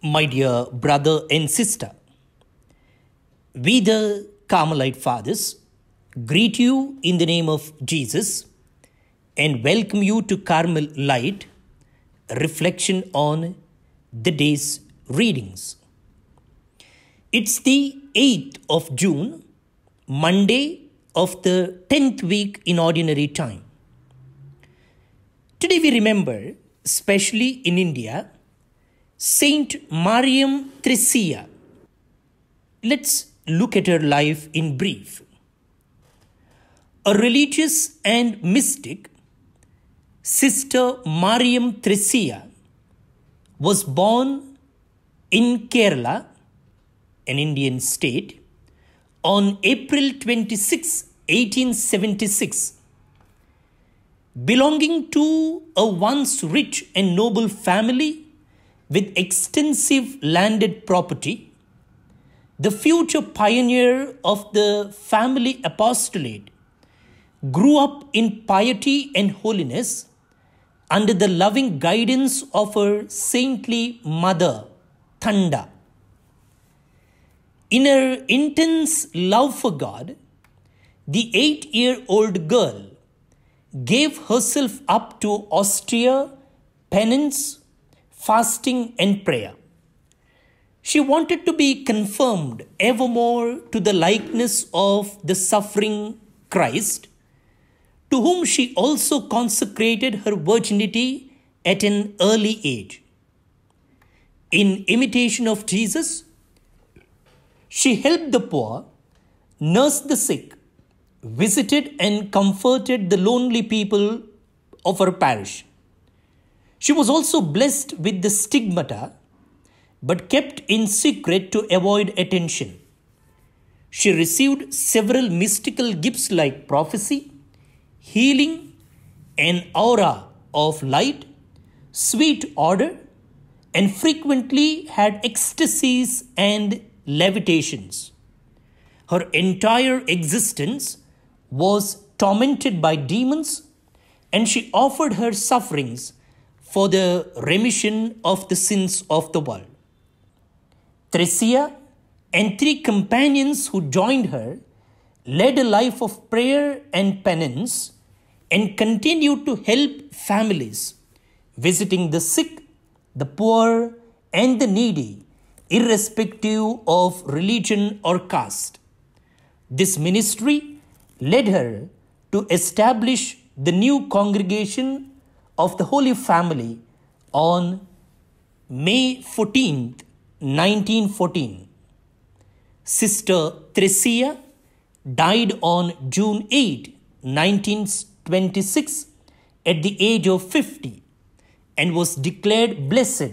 My dear brother and sister, we the Carmelite Fathers greet you in the name of Jesus and welcome you to Carmel Light, reflection on the day's readings. It's the 8th of June, Monday of the 10th week in Ordinary Time. Today we remember, especially in India, Saint Mariam Theresia. Let's look at her life in brief. A religious and mystic, Sister Mariam Theresia was born in Kerala, an Indian state, on April 26, 1876. Belonging to a once rich and noble family with extensive landed property, the future pioneer of the family apostolate grew up in piety and holiness under the loving guidance of her saintly mother, Thanda. In her intense love for God, the 8-year-old girl gave herself up to austere penance, fasting and prayer. She wanted to be conformed evermore to the likeness of the suffering Christ, to whom she also consecrated her virginity at an early age. In imitation of Jesus, she helped the poor, nursed the sick, visited and comforted the lonely people of her parish. She was also blessed with the stigmata, but kept in secret to avoid attention. She received several mystical gifts like prophecy, healing, an aura of light, sweet odor, and frequently had ecstasies and levitations. Her entire existence was tormented by demons, and she offered her sufferings for the remission of the sins of the world. Theresia and 3 companions who joined her led a life of prayer and penance and continued to help families, visiting the sick, the poor, and the needy, irrespective of religion or caste. This ministry led her to establish the new congregation of the Holy Family on May 14th, 1914. Sister Theresia died on June 8, 1926 at the age of 50 and was declared blessed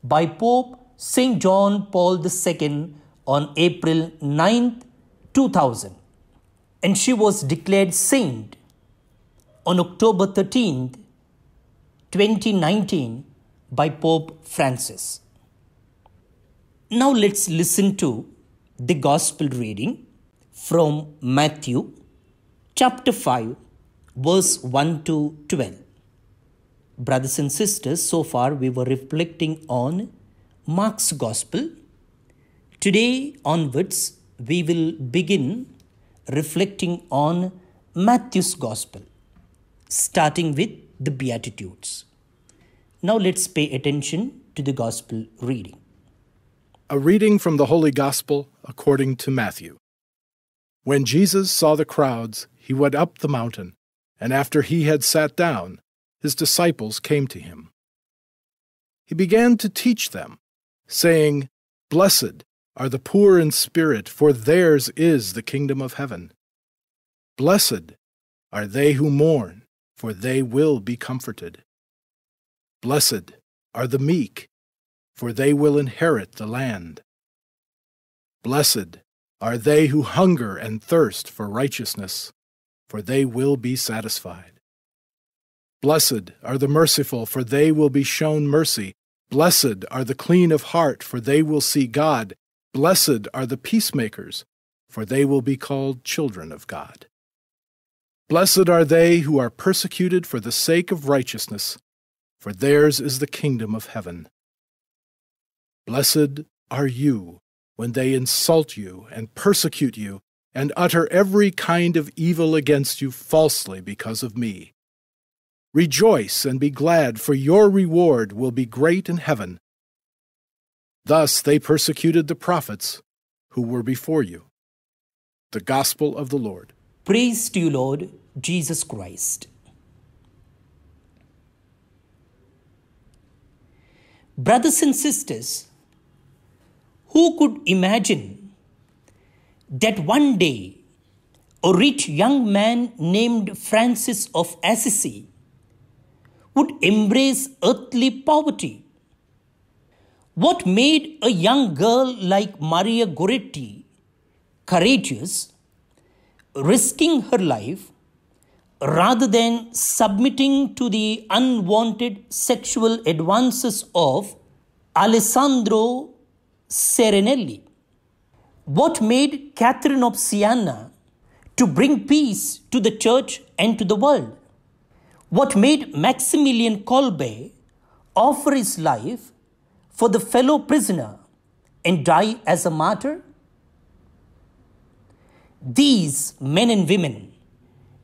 by Pope St. John Paul II on April 9, 2000. And she was declared saint on October 13th, 2019 by Pope Francis. Now let's listen to the Gospel reading from Matthew chapter 5 verse 1 to 12. Brothers and sisters, so far we were reflecting on Mark's Gospel. Today onwards we will begin reflecting on Matthew's Gospel, starting with the Beatitudes. Now let's pay attention to the Gospel reading. A reading from the Holy Gospel according to Matthew. When Jesus saw the crowds, he went up the mountain, and after he had sat down, his disciples came to him. He began to teach them, saying, "Blessed are the poor in spirit, for theirs is the kingdom of heaven. Blessed are they who mourn, for they will be comforted. Blessed are the meek, for they will inherit the land. Blessed are they who hunger and thirst for righteousness, for they will be satisfied. Blessed are the merciful, for they will be shown mercy. Blessed are the clean of heart, for they will see God. Blessed are the peacemakers, for they will be called children of God. Blessed are they who are persecuted for the sake of righteousness, for theirs is the kingdom of heaven. Blessed are you when they insult you and persecute you and utter every kind of evil against you falsely because of me. Rejoice and be glad, for your reward will be great in heaven. Thus they persecuted the prophets who were before you. The Gospel of the Lord. Praise to you, Lord Jesus Christ. Brothers and sisters, who could imagine that one day a rich young man named Francis of Assisi would embrace earthly poverty? What made a young girl like Maria Goretti courageous, risking her life rather than submitting to the unwanted sexual advances of Alessandro Serenelli? What made Catherine of Siena to bring peace to the church and to the world? What made Maximilian Kolbe offer his life for the fellow prisoner and die as a martyr? These men and women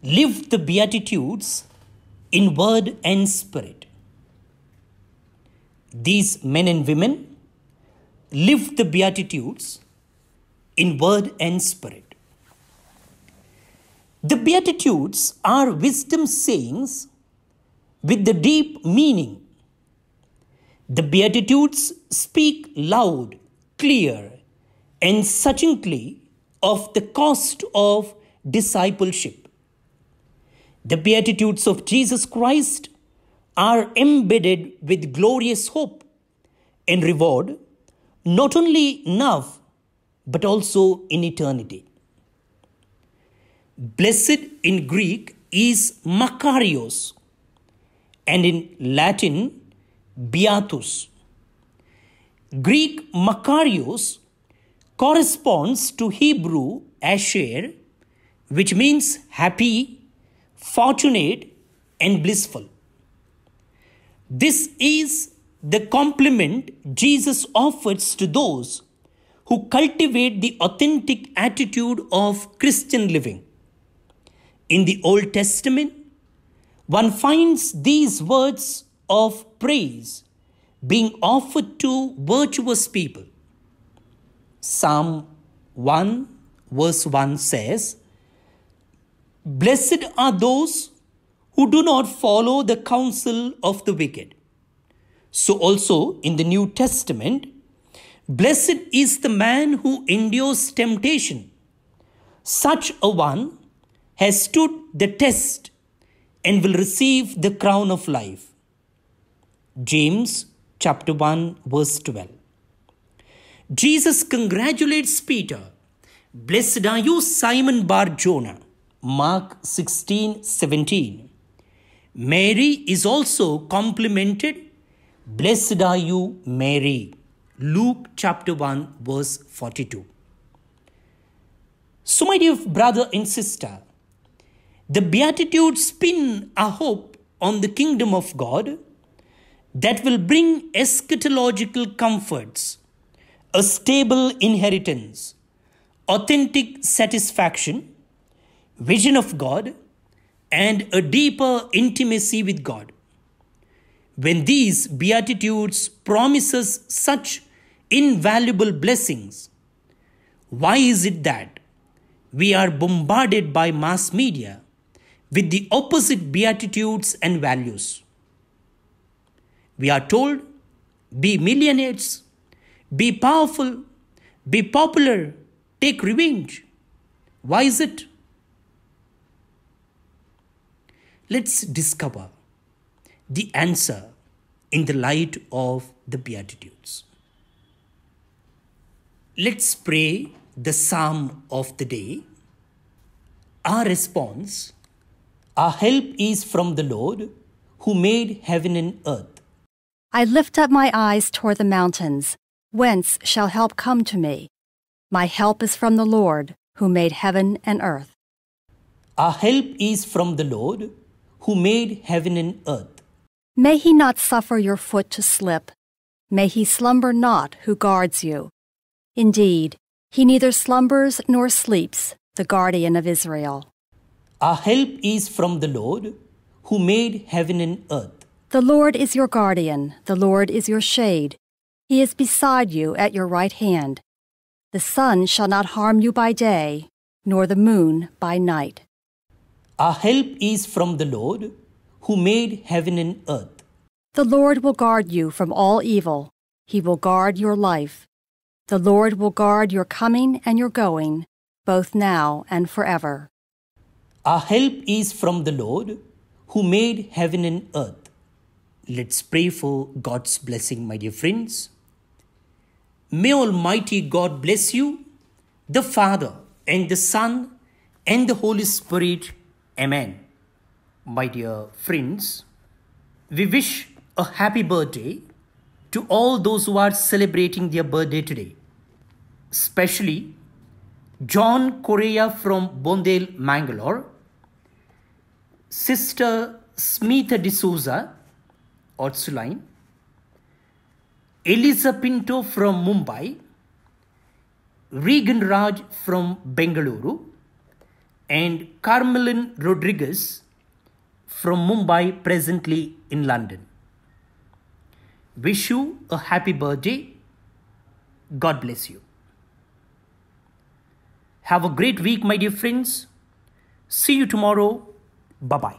lived the Beatitudes in word and spirit. These men and women lived the Beatitudes in word and spirit. The Beatitudes are wisdom sayings with the deep meaning. The Beatitudes speak loud, clear, and succinctly of the cost of discipleship. The Beatitudes of Jesus Christ are embedded with glorious hope and reward, not only now, but also in eternity. Blessed in Greek is Makarios, and in Latin, Beatus. Greek Makarios corresponds to Hebrew Asher, which means happy, fortunate, and blissful. This is the compliment Jesus offers to those who cultivate the authentic attitude of Christian living. In the Old Testament, one finds these words of praise being offered to virtuous people. Psalm 1 verse 1 says, "Blessed are those who do not follow the counsel of the wicked." So also in the New Testament, blessed is the man who endures temptation. Such a one has stood the test and will receive the crown of life. James chapter 1 verse 12. Jesus congratulates Peter. "Blessed are you, Simon Bar-Jonah." Mark 16:17. Mary is also complimented. "Blessed are you, Mary." Luke chapter 1 verse 42. So my dear brother and sister, the Beatitudes pin a hope on the kingdom of God that will bring eschatological comforts, a stable inheritance, authentic satisfaction, vision of God, and a deeper intimacy with God. When these Beatitudes promise us such invaluable blessings, why is it that we are bombarded by mass media with the opposite Beatitudes and values? We are told, be millionaires, be powerful, be popular, take revenge. Why is it? Let's discover the answer in the light of the Beatitudes. Let's pray the Psalm of the day. Our response: our help is from the Lord who made heaven and earth. I lift up my eyes toward the mountains. Whence shall help come to me? My help is from the Lord who made heaven and earth. Our help is from the Lord who made heaven and earth. May he not suffer your foot to slip. May he slumber not who guards you. Indeed, he neither slumbers nor sleeps, the guardian of Israel. Our help is from the Lord, who made heaven and earth. The Lord is your guardian, the Lord is your shade. He is beside you at your right hand. The sun shall not harm you by day, nor the moon by night. Our help is from the Lord, who made heaven and earth. The Lord will guard you from all evil. He will guard your life. The Lord will guard your coming and your going, both now and forever. Our help is from the Lord, who made heaven and earth. Let's pray for God's blessing, my dear friends. May Almighty God bless you, the Father and the Son and the Holy Spirit. Amen. My dear friends, we wish a happy birthday to all those who are celebrating their birthday today, especially John Correa from Bondale, Mangalore, Sister Smitha D'Souza, Orsuline, Elisa Pinto from Mumbai, Regan Raj from Bengaluru, and Carmelin Rodriguez from Mumbai, presently in London. Wish you a happy birthday. God bless you. Have a great week, my dear friends. See you tomorrow. Bye-bye.